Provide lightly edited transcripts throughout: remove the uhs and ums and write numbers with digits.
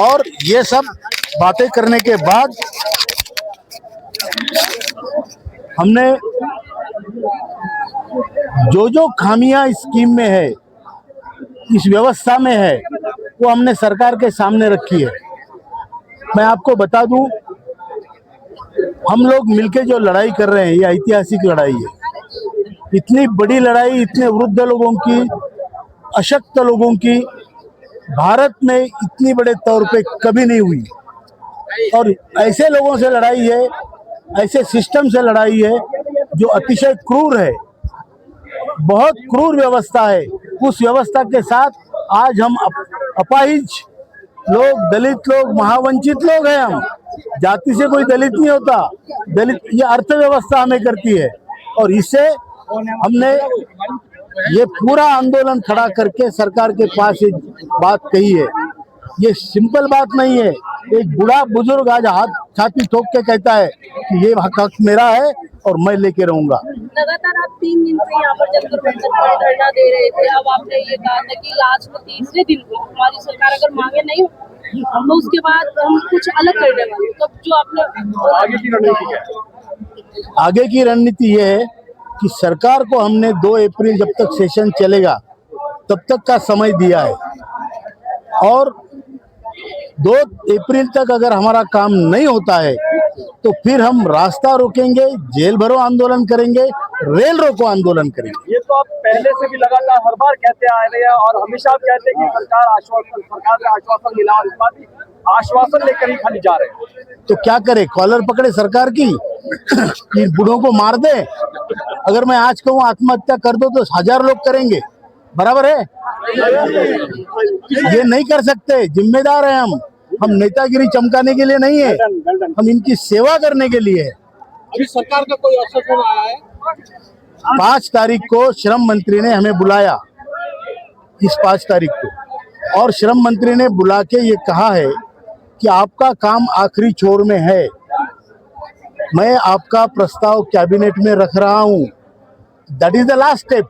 और ये सब बातें करने के बाद हमने जो जो खामियां इस स्कीम में है, इस व्यवस्था में है, वो हमने सरकार के सामने रखी है। मैं आपको बता दूं, हम लोग मिलके जो लड़ाई कर रहे हैं ये ऐतिहासिक लड़ाई है। इतनी बड़ी लड़ाई इतने वृद्ध लोगों की, अशक्त लोगों की भारत में इतनी बड़े तौर पे कभी नहीं हुई। और ऐसे लोगों से लड़ाई है, ऐसे सिस्टम से लड़ाई है जो अतिशय क्रूर है, बहुत क्रूर व्यवस्था है। उस व्यवस्था के साथ आज हम अपाहिज लोग, दलित लोग, महावंचित लोग हैं। हम जाति से कोई दलित नहीं होता। दलित ये अर्थव्यवस्था हमें करती है। और इससे हमने ये पूरा आंदोलन खड़ा करके सरकार के पास एक बात कही है। ये सिंपल बात नहीं है। एक बूढ़ा बुजुर्ग आज हाथ छाती ठोक के कहता है कि ये हक मेरा है और मैं लेके रहूंगा। लगातार आप 3 दिन से यहाँ पर जलकर धरना दे रहे थे। अब आपने ये कहा था कि लास्ट में तीसरे दिन को हमारी सरकार अगर मांगे नहीं तो उसके बाद हम कुछ अलग करने वाले। तो जो आपने आगे की रणनीति क्या है? आगे की रणनीति ये है कि सरकार को हमने 2 अप्रैल जब तक सेशन चलेगा तब तक का समय दिया है, और 2 अप्रैल तक अगर हमारा काम नहीं होता है तो फिर हम रास्ता रोकेंगे, जेल भरो आंदोलन करेंगे, रेल रोको आंदोलन करेंगे। ये तो आप पहले से भी लगातार हर बार कहते आ रहे हैं और हमेशा आप कहते हैं कि सरकार से आश्वासन मिला और इस बार भी आश्वासन लेकर ही खाली जा रहे हैं। तो क्या करे, कॉलर पकड़े सरकार की कि बूढ़ों को मार दे? अगर मैं आज कहूँ आत्महत्या कर दो तो 1000 लोग करेंगे, बराबर है? ये नहीं कर सकते। जिम्मेदार है हम नेतागिरी चमकाने के लिए नहीं है, हम इनकी सेवा करने के लिए है। अभी सरकार का कोई आश्वासन आया है? 5 तारीख को श्रम मंत्री ने हमें बुलाया, इस 5 तारीख को, और श्रम मंत्री ने बुला के ये कहा है कि आपका काम आखिरी छोर में है, मैं आपका प्रस्ताव कैबिनेट में रख रहा हूं। That is the last step.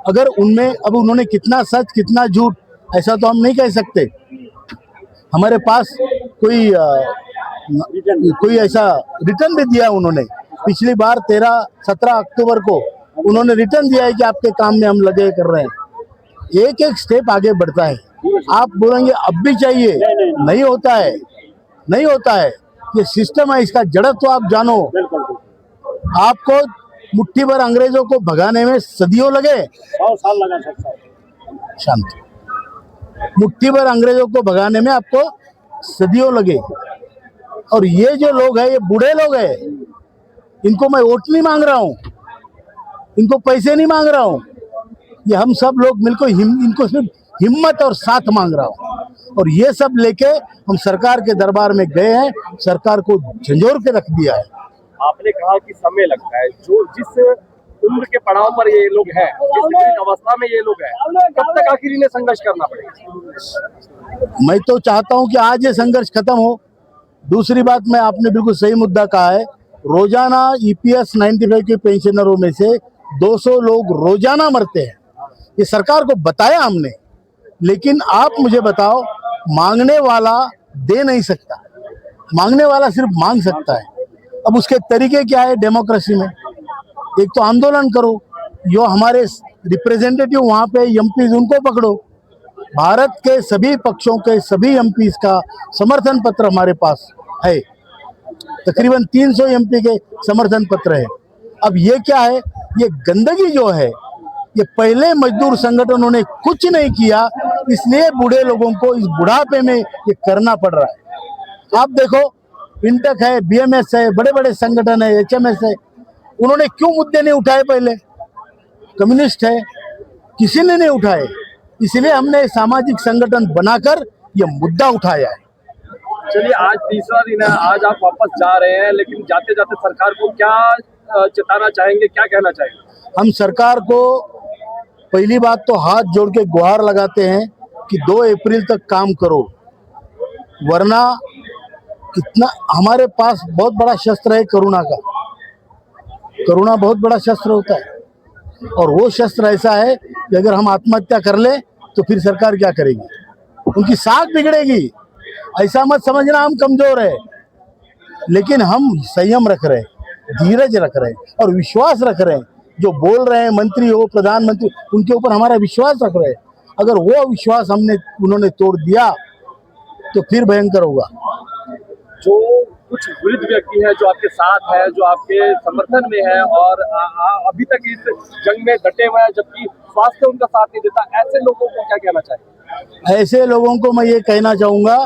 अगर उनमें अब उन्होंने कितना सच कितना झूठ ऐसा तो हम नहीं कह सकते। हमारे पास कोई ऐसा रिटर्न भी दिया उन्होंने। पिछली बार 17 अक्टूबर को उन्होंने रिटर्न दिया है कि आपके काम में हम लगे कर रहे हैं। एक एक स्टेप आगे बढ़ता है। आप बोलेंगे अब भी चाहिए, नहीं होता है, नहीं होता है। ये सिस्टम है, इसका जड़त्व तो आप जानो। आपको मुट्ठी भर अंग्रेजों को भगाने में सदियों लगे, 100 साल लगा सकता है। शांति। मुट्ठी भर अंग्रेजों को भगाने में आपको सदियों लगे। और ये जो लोग हैं, ये बूढ़े लोग हैं, इनको मैं वोट नहीं मांग रहा हूँ, इनको पैसे नहीं मांग रहा हूँ। ये हम सब लोग मिलकर इनको सिर्फ हिम्मत और साथ मांग रहा हूँ। और ये सब लेके हम सरकार के दरबार में गए हैं, सरकार को झंझोर के रख दिया है। आपने कहा कि समय लगता है, जो जिस उम्र के पड़ाव पर ये लोग हैं, जिस अवस्था में ये लोग हैं, कब तक आखिर इन्हें संघर्ष करना पड़ेगा? मैं तो चाहता हूं कि आज ये संघर्ष खत्म हो। दूसरी बात, मैं आपने बिल्कुल सही मुद्दा कहा है। रोजाना EPS 95 के पेंशनरों में से 200 लोग रोजाना मरते हैं। ये सरकार को बताया हमने, लेकिन आप मुझे बताओ, मांगने वाला दे नहीं सकता, मांगने वाला सिर्फ मांग सकता है। अब उसके तरीके क्या है डेमोक्रेसी में? एक तो आंदोलन करो, जो हमारे रिप्रेजेंटेटिव वहां पे MPs उनको पकड़ो। भारत के सभी पक्षों के सभी MPs का समर्थन पत्र हमारे पास है, तकरीबन 300 MP के समर्थन पत्र है। अब ये क्या है, ये गंदगी जो है, ये पहले मजदूर संगठनों ने कुछ नहीं किया, इसलिए बूढ़े लोगों को इस बुढ़ापे में ये करना पड़ रहा है। आप देखो, इंटक है, BMS है, बड़े बड़े संगठन है, HMS है, उन्होंने क्यों मुद्दे नहीं उठाए? पहले कम्युनिस्ट है, किसी ने नहीं उठाए। इसलिए हमने सामाजिक संगठन बनाकर ये मुद्दा उठाया है। चलिए, आज तीसरा दिन है, आज आप वापस जा रहे हैं, लेकिन जाते जाते सरकार को क्या चेताना चाहेंगे, क्या कहना चाहेंगे? हम सरकार को पहली बात तो हाथ जोड़ के गुहार लगाते हैं कि 2 अप्रैल तक काम करो, वरना इतना हमारे पास बहुत बड़ा शस्त्र है करुणा का। करुणा बहुत बड़ा शस्त्र होता है, और वो शस्त्र ऐसा है कि अगर हम आत्महत्या कर ले तो फिर सरकार क्या करेगी? उनकी साख बिगड़ेगी। ऐसा मत समझना हम कमजोर है, लेकिन हम संयम रख रहे हैं, धीरज रख रहे हैं और विश्वास रख रहे हैं। जो बोल रहे हैं मंत्री हो, प्रधानमंत्री, उनके ऊपर हमारा विश्वास रख रहे हैं। अगर वो विश्वास उन्होंने तोड़ दिया तो फिर भयंकर होगा। जो कुछ वृद्ध व्यक्ति है जो आपके साथ है, जो आपके समर्थन में है और अभी तक इस जंग में डटे हुए हैं, जबकि स्वास्थ्य उनका साथ नहीं देता, ऐसे लोगों को क्या कहना चाहिए? ऐसे लोगों को मैं ये कहना चाहूंगा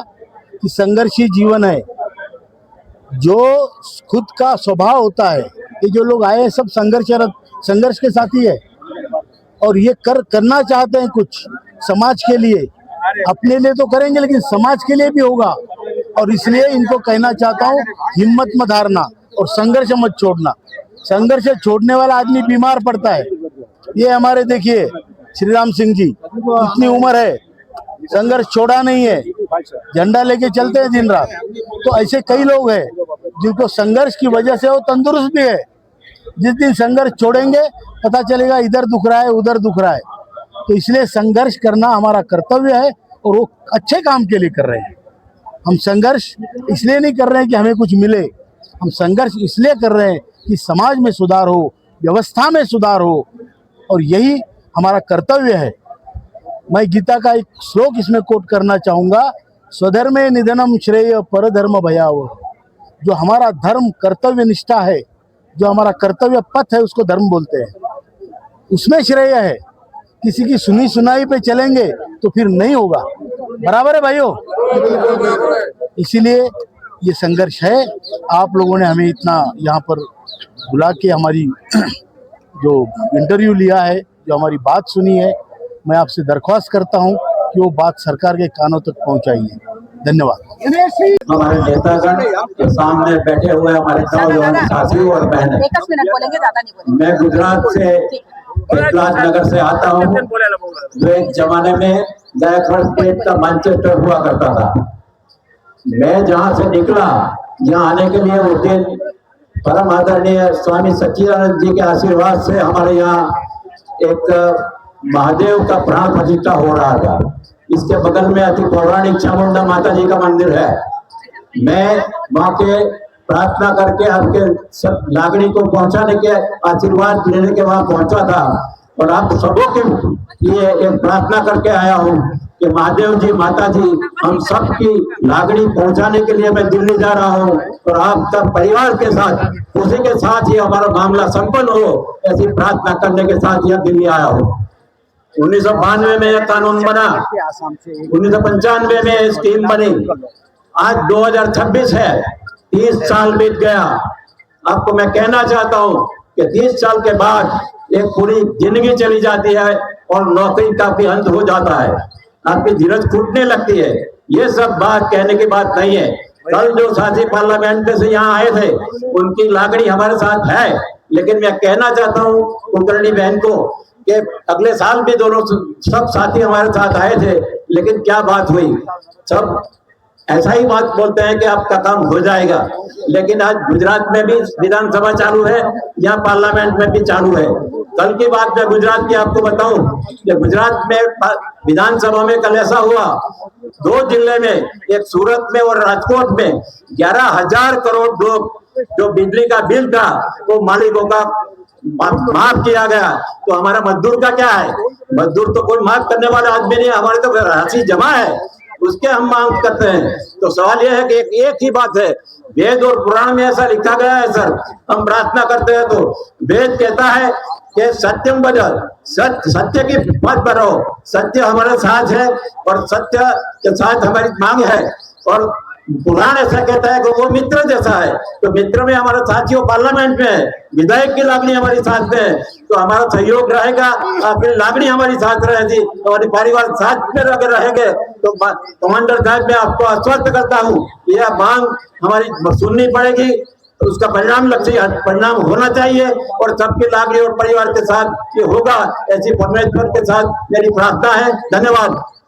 कि संघर्षी जीवन है। जो खुद का स्वभाव होता है, ये जो लोग आए सब संघर्ष के साथी है और ये करना चाहते हैं कुछ समाज के लिए। अपने लिए तो करेंगे लेकिन समाज के लिए भी होगा, और इसलिए इनको कहना चाहता हूँ, हिम्मत मत हारना और संघर्ष मत छोड़ना। संघर्ष छोड़ने वाला आदमी बीमार पड़ता है। ये हमारे देखिए श्री राम सिंह जी, इतनी उम्र है, संघर्ष छोड़ा नहीं है, झंडा लेके चलते हैं दिन रात। तो ऐसे कई लोग हैं जिनको संघर्ष की वजह से वो तंदुरुस्त भी है। जिस दिन संघर्ष छोड़ेंगे पता चलेगा इधर दुख रहा है, उधर दुख रहा है। तो इसलिए संघर्ष करना हमारा कर्तव्य है और वो अच्छे काम के लिए कर रहे हैं। हम संघर्ष इसलिए नहीं कर रहे हैं कि हमें कुछ मिले, हम संघर्ष इसलिए कर रहे हैं कि समाज में सुधार हो, व्यवस्था में सुधार हो, और यही हमारा कर्तव्य है। मैं गीता का एक श्लोक इसमें कोट करना चाहूंगा, स्वधर्मे निधनम श्रेय परधर्म भयावह। जो हमारा धर्म कर्तव्य निष्ठा है, जो हमारा कर्तव्य पथ है, उसको धर्म बोलते हैं, उसमें श्रेय है। किसी की सुनी सुनाई पे चलेंगे तो फिर नहीं होगा। बराबर है भाइयों? इसीलिए ये संघर्ष है। आप लोगों ने हमें इतना यहाँ पर बुला के हमारी जो इंटरव्यू लिया है, जो हमारी बात सुनी है, मैं आपसे दरख्वास्त करता हूँ कि वो बात सरकार के कानों तक पहुँचाइए। धन्यवाद। हमारे नेतागण के सामने बैठे हुए हमारे नौजवान साथी और बहनें, बोलेंगे, ज्यादा नहीं बोलेंगे। मैं गुजरात से कैलाश नगर से आता हूँ, जो एक जमाने में गायकवाड़ स्टेट का मैनचेस्टर हुआ करता था। मैं जहाँ से निकला, यहाँ आने के लिए उस दिन परम आदरणीय स्वामी सच्चिदानंद जी के आशीर्वाद से हमारे यहाँ एक महादेव का प्राण प्रतिष्ठा हो रहा था। इसके बगल में अति पौराणिक चामुंडा माता जी का मंदिर है। मैं वहाँ के प्रार्थना करके आपके सब नागरिक को पहुंचाने के आशीर्वाद लेने के वहां पहुंचा था, और आप सबों के लिए एक प्रार्थना करके आया हूं कि महादेव जी, माता जी, हम सबकी नागरिक पहुंचाने के लिए मैं दिल्ली जा रहा हूं, और आप सब परिवार के साथ, खुशी के साथ ही हमारा मामला संपन्न हो, ऐसी प्रार्थना करने के साथ यह दिल्ली आया हूं। 1992 में यह कानून बना, 1995 में यह स्कीम बनी, आज 2026 है, 30 साल बीत गया। आपको मैं कहना चाहता हूं कि 30 साल के बाद एक पूरी जिंदगी चली जाती है और नौकरी का भी अंत हो जाता है, आपकी धीरज छूटने लगती है। ये सब बात कहने की बात नहीं है। कल जो साथी पार्लियामेंट से यहाँ आए थे, उनकी लागणी हमारे साथ है, लेकिन मैं कहना चाहता हूँ कुलकर्णी बहन को कि अगले साल भी दोनों सब साथी हमारे साथ आए थे, लेकिन क्या बात हुई, सब ऐसा ही बात बोलते हैं कि आपका काम हो जाएगा। लेकिन आज गुजरात में भी विधानसभा चालू है, यहाँ पार्लियामेंट में भी चालू है। कल की बात मैं गुजरात की आपको बताऊं कि गुजरात में विधानसभा में कल ऐसा हुआ, 2 जिले में, एक सूरत में और राजकोट में 11,000 करोड़ जो बिजली का बिल था वो मालिकों का माफ किया गया। तो हमारा मजदूर का क्या है? मजदूर तो कोई माफ करने वाला आदमी नहीं, हमारे तो राशि जमा है, उसके हम मांग करते हैं। तो सवाल यह है कि एक ही बात है, वेद और पुराण में ऐसा लिखा गया है सर, हम प्रार्थना करते हैं तो वेद कहता है कि सत्यम बदल, सत्य की पथ पर रहो, सत्य हमारे साथ है और सत्य के साथ हमारी मांग है। और पुराण ऐसा कहता है कि वो मित्र जैसा है, तो मित्र में हमारा साथियों पार्लियामेंट में है, विधायक की लागणी हमारी साथ में है, तो हमारा सहयोग रहेगा, फिर लागणी हमारी साथ रहेगी, हमारे परिवार साथ में अगर रहेंगे तो कमांडर साहब मैं आपको आश्वस्त करता हूँ, यह मांग हमारी सुननी पड़ेगी, तो उसका परिणाम होना चाहिए और सबकी लागणी और परिवार के साथ ये होगा, ऐसी परमेश्वर के साथ मेरी प्रार्थना है। धन्यवाद।